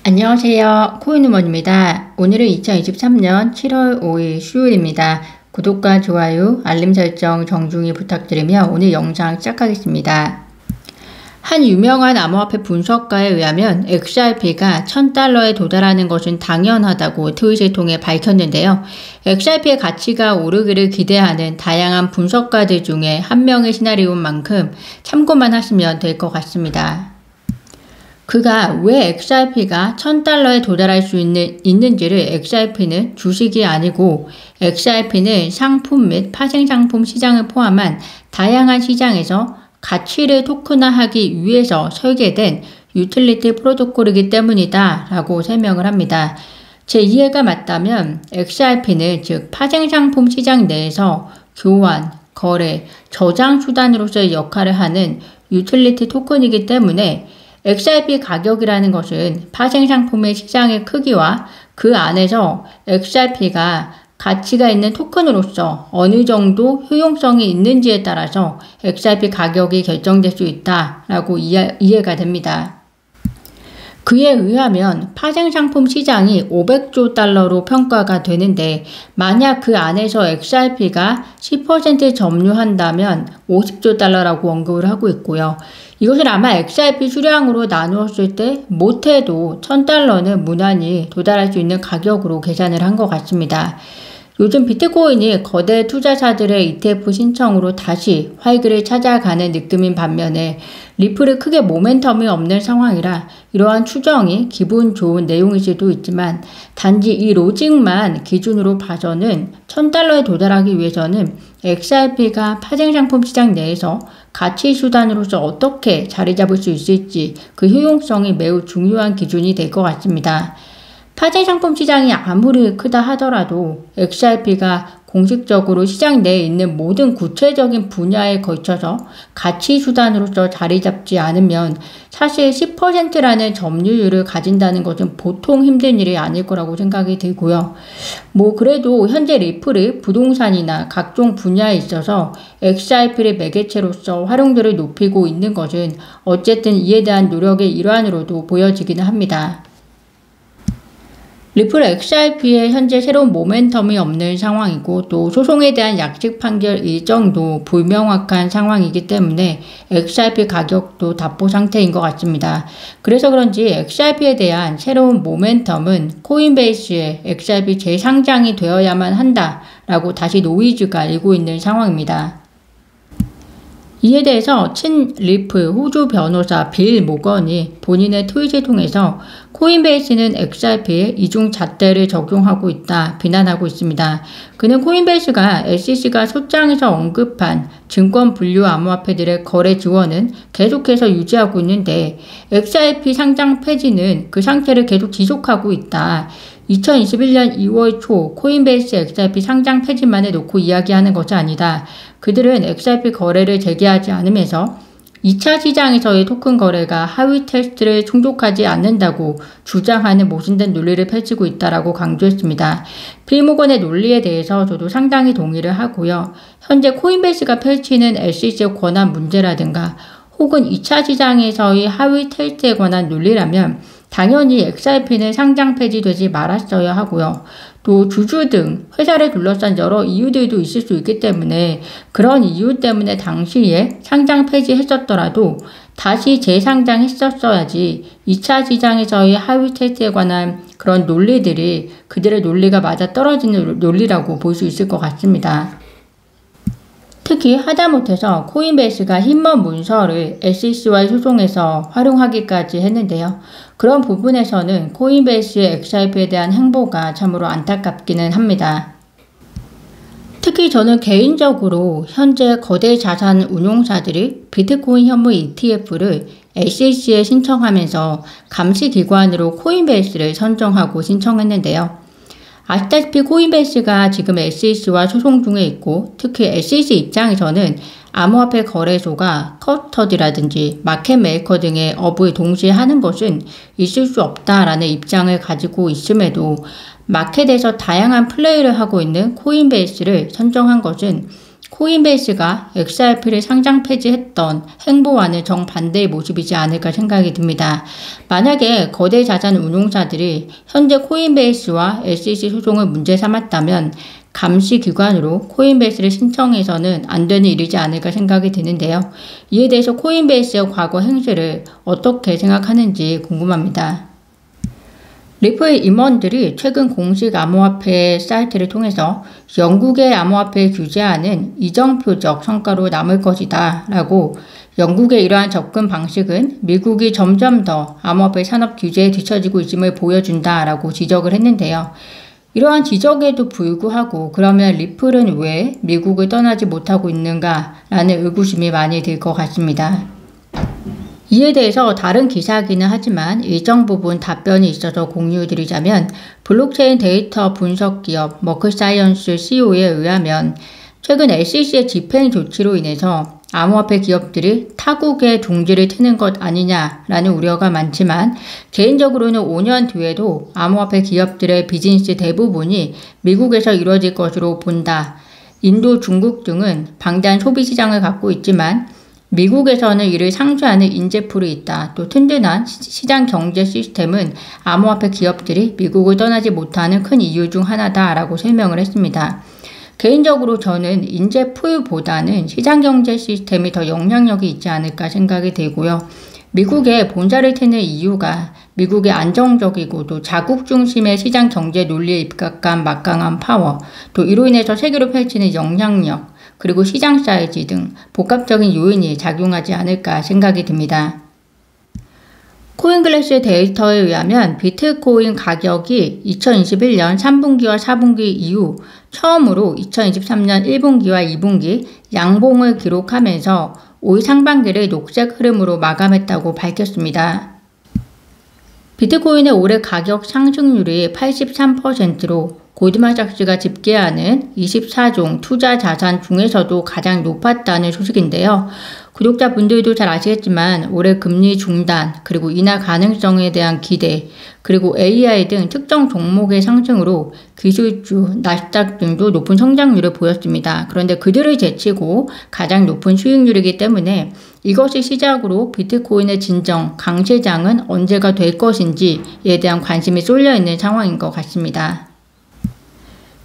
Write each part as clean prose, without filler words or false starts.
안녕하세요. 코인우먼입니다. 오늘은 2023년 7월 5일 수요일입니다. 구독과 좋아요, 알림 설정 정중히 부탁드리며 오늘 영상 시작하겠습니다. 한 유명한 암호화폐 분석가에 의하면 XRP가 $1000에 도달하는 것은 당연하다고 트윗을 통해 밝혔는데요. XRP의 가치가 오르기를 기대하는 다양한 분석가들 중에 한 명의 시나리오인 만큼 참고만 하시면 될 것 같습니다. 그가 왜 XRP가 $1000에 도달할 수 있는지를 XRP는 주식이 아니고 XRP는 상품 및 파생상품 시장을 포함한 다양한 시장에서 가치를 토큰화하기 위해서 설계된 유틸리티 프로토콜이기 때문이다 라고 설명을 합니다. 제 이해가 맞다면 XRP는 즉 파생상품 시장 내에서 교환, 거래, 저장 수단으로서의 역할을 하는 유틸리티 토큰이기 때문에 XRP 가격이라는 것은 파생상품의 시장의 크기와 그 안에서 XRP가 가치가 있는 토큰으로서 어느 정도 효용성이 있는지에 따라서 XRP 가격이 결정될 수 있다라고 이해가 됩니다. 그에 의하면 파생상품 시장이 500조 달러로 평가가 되는데 만약 그 안에서 XRP가 10% 점유한다면 50조 달러라고 언급을 하고 있고요. 이것을 아마 XRP 수량으로 나누었을 때 못해도 $1000는 무난히 도달할 수 있는 가격으로 계산을 한 것 같습니다. 요즘 비트코인이 거대 투자자들의 ETF 신청으로 다시 활기를 찾아가는 느낌인 반면에 리플이 크게 모멘텀이 없는 상황이라 이러한 추정이 기분 좋은 내용일 수도 있지만 단지 이 로직만 기준으로 봐서는 $1000에 도달하기 위해서는 XRP가 파생상품 시장 내에서 가치 수단으로서 어떻게 자리 잡을 수 있을지 그 효용성이 매우 중요한 기준이 될 것 같습니다. 파생상품 시장이 아무리 크다 하더라도 XRP가 공식적으로 시장 내에 있는 모든 구체적인 분야에 걸쳐서 가치 수단으로서 자리 잡지 않으면 사실 10%라는 점유율을 가진다는 것은 보통 힘든 일이 아닐 거라고 생각이 들고요. 그래도 현재 리플이 부동산이나 각종 분야에 있어서 XRP를 매개체로서 활용도를 높이고 있는 것은 어쨌든 이에 대한 노력의 일환으로도 보여지기는 합니다. 리플 XRP의 현재 새로운 모멘텀이 없는 상황이고 또 소송에 대한 약식 판결 일정도 불명확한 상황이기 때문에 XRP 가격도 답보 상태인 것 같습니다. 그래서 그런지 XRP에 대한 새로운 모멘텀은 코인베이스에 XRP 재상장이 되어야만 한다라고 다시 노이즈가 일고 있는 상황입니다. 이에 대해서 친리플 호주 변호사 빌 모건이 본인의 트윗을 통해서 코인베이스는 XRP에 이중 잣대를 적용하고 있다 비난하고 있습니다. 그는 코인베이스가 SEC가 소장에서 언급한 증권 분류 암호화폐들의 거래 지원은 계속해서 유지하고 있는데 XRP 상장 폐지는 그 상태를 계속 지속하고 있다. 2021년 2월 초 코인베이스 XRP 상장 폐지만을 놓고 이야기하는 것이 아니다. 그들은 XRP 거래를 재개하지 않으면서 2차 시장에서의 토큰 거래가 하위 테스트를 충족하지 않는다고 주장하는 모순된 논리를 펼치고 있다라고 강조했습니다. 빌 모건의 논리에 대해서 저도 상당히 동의를 하고요. 현재 코인베이스가 펼치는 SEC의 권한 문제라든가 혹은 2차 시장에서의 하위 테스트에 관한 논리라면 당연히 XRP는 상장 폐지되지 말았어야 하고요. 또 주주 등 회사를 둘러싼 여러 이유들도 있을 수 있기 때문에 그런 이유 때문에 당시에 상장 폐지했었더라도 다시 재상장했었어야지 2차 시장에서의 하위 테스트에 관한 그런 논리들이 그들의 논리가 맞아 떨어지는 논리라고 볼 수 있을 것 같습니다. 특히 하다못해서 코인베이스가 힘먼 문서를 SEC와의 소송에서 활용하기까지 했는데요. 그런 부분에서는 코인베이스의 XRP에 대한 행보가 참으로 안타깝기는 합니다. 특히 저는 개인적으로 현재 거대 자산 운용사들이 비트코인 현물 ETF를 SEC에 신청하면서 감시기관으로 코인베이스를 선정하고 신청했는데요. 아시다시피 코인베이스가 지금 SEC와 소송 중에 있고 특히 SEC 입장에서는 암호화폐 거래소가 커스터디라든지 마켓메이커 등의 업을 동시에 하는 것은 있을 수 없다라는 입장을 가지고 있음에도 마켓에서 다양한 플레이를 하고 있는 코인베이스를 선정한 것은 코인베이스가 XRP를 상장 폐지했던 행보와는 정반대의 모습이지 않을까 생각이 듭니다. 만약에 거대 자산 운용사들이 현재 코인베이스와 SEC 소송을 문제 삼았다면 감시기관으로 코인베이스를 신청해서는 안 되는 일이지 않을까 생각이 드는데요. 이에 대해서 코인베이스의 과거 행실을 어떻게 생각하는지 궁금합니다. 리플 임원들이 최근 공식 암호화폐 사이트를 통해서 영국의 암호화폐 규제안은 이정표적 성과로 남을 것이다 라고 영국의 이러한 접근 방식은 미국이 점점 더 암호화폐 산업 규제에 뒤처지고 있음을 보여준다 라고 지적을 했는데요. 이러한 지적에도 불구하고 그러면 리플은 왜 미국을 떠나지 못하고 있는가 라는 의구심이 많이 들 것 같습니다. 이에 대해서 다른 기사이기는 하지만 일정 부분 답변이 있어서 공유드리자면 블록체인 데이터 분석 기업 머크사이언스 CEO에 의하면 최근 SEC의 집행 조치로 인해서 암호화폐 기업들이 타국에 둥지를 트는 것 아니냐라는 우려가 많지만 개인적으로는 5년 뒤에도 암호화폐 기업들의 비즈니스 대부분이 미국에서 이루어질 것으로 본다. 인도, 중국 등은 방대한 소비 시장을 갖고 있지만 미국에서는 이를 상쇄하는 인재풀이 있다. 또 튼튼한 시장 경제 시스템은 암호화폐 기업들이 미국을 떠나지 못하는 큰 이유 중 하나다라고 설명을 했습니다. 개인적으로 저는 인재풀보다는 시장 경제 시스템이 더 영향력이 있지 않을까 생각이 들고요. 미국에 본사를 트는 이유가 미국의 안정적이고 또 자국 중심의 시장 경제 논리에 입각한 막강한 파워, 또 이로 인해서 세계로 펼치는 영향력, 그리고 시장 사이즈 등 복합적인 요인이 작용하지 않을까 생각이 듭니다. 코인글래스 데이터에 의하면 비트코인 가격이 2021년 3분기와 4분기 이후 처음으로 2023년 1분기와 2분기 양봉을 기록하면서 올 상반기를 녹색 흐름으로 마감했다고 밝혔습니다. 비트코인의 올해 가격 상승률이 83%로 골드만삭스가 집계하는 24종 투자 자산 중에서도 가장 높았다는 소식인데요. 구독자분들도 잘 아시겠지만 올해 금리 중단, 그리고 인하 가능성에 대한 기대, 그리고 AI 등 특정 종목의 상승으로 기술주, 나스닥 등도 높은 성장률을 보였습니다. 그런데 그들을 제치고 가장 높은 수익률이기 때문에 이것이 시작으로 비트코인의 진정, 강세장은 언제가 될 것인지에 대한 관심이 쏠려 있는 상황인 것 같습니다.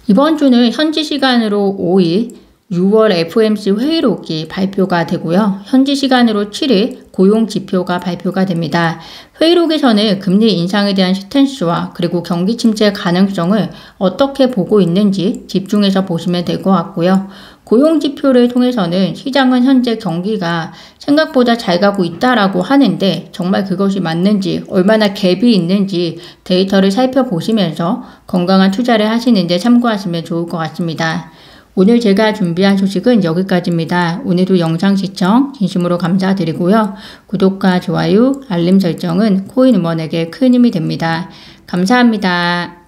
이번 주는 현지 시간으로 5일 6월 FOMC 회의록이 발표가 되고요. 현지 시간으로 7일 고용 지표가 발표가 됩니다. 회의록에서는 금리 인상에 대한 스탠스와 그리고 경기 침체 가능성을 어떻게 보고 있는지 집중해서 보시면 될 것 같고요. 고용 지표를 통해서는 시장은 현재 경기가 생각보다 잘 가고 있다라고 하는데 정말 그것이 맞는지 얼마나 갭이 있는지 데이터를 살펴보시면서 건강한 투자를 하시는 데 참고하시면 좋을 것 같습니다. 오늘 제가 준비한 소식은 여기까지입니다. 오늘도 영상 시청 진심으로 감사드리고요. 구독과 좋아요, 알림 설정은 코인 응원에게 큰 힘이 됩니다. 감사합니다.